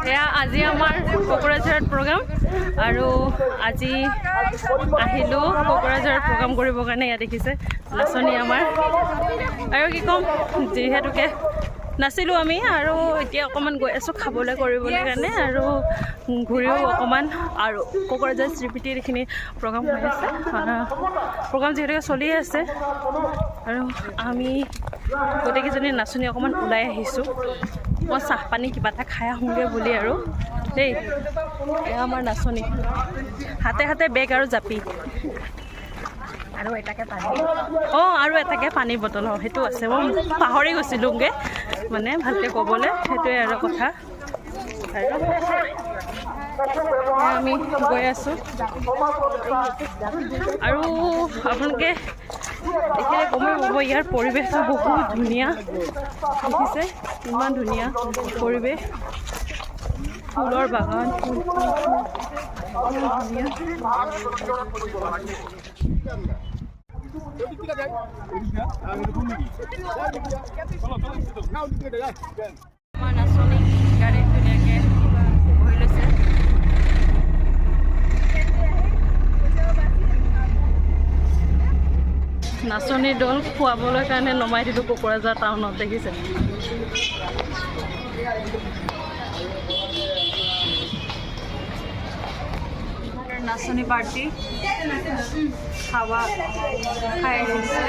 এয়া আজি আমাৰ কোকৰাঝাৰত প্ৰগ্ৰাম আৰু আজি আহিলোঁ কোকৰাঝাৰত প্ৰগ্ৰাম কৰিবৰ কাৰণে। ইয়াত দেখিছে নাচনি আমাৰ আৰু কি ক'ম, যিহেতুকে নাছিলোঁ আমি আৰু এতিয়া অকণমান গৈ আছোঁ খাবলৈ কৰিবলৈ কাৰণে আৰু ঘূৰিও অকণমান আৰু কোকৰাঝাৰ শ্ৰীপিটিৰ এইখিনি প্ৰগ্ৰাম হৈ আছে। প্ৰগ্ৰাম যিহেতুকে চলি আছে আৰু আমি গোটেইকেইজনী নাচনি অকণমান ওলাই আহিছোঁ। মই চাহ পানী কিবা এটা খাই আহোঁগৈ বুলি আৰু দেই। এয়া আমাৰ নাচনি, হাতে হাতে বেগ আৰু জাপি আৰু এটাকে পানী, আৰু এটাকে পানী বটল, সেইটো আছে। মই পাহৰি গৈছিলোঁগৈ মানে ভালকৈ ক'বলৈ, সেইটোৱে আৰু কথা। আৰু আমি গৈ আছোঁ আৰু আপোনালোকে দেখিলে গমেই পাব ইয়াৰ পৰিৱেশটো বহুত ধুনীয়া। দেখিছে ইমান ধুনীয়া পৰিৱেশ, ফুলৰ বাগান, আমাৰ নাচনি গাড়ীত ধুনীয়াকৈ বহি লৈছে। নাচনি দল খুৱাবলৈ কাৰণে নমাই দিলোঁ কোকৰাঝাৰ টাউনত। দেখিছে নাচনি পাৰ্টি খাৱা খাই আহিছে।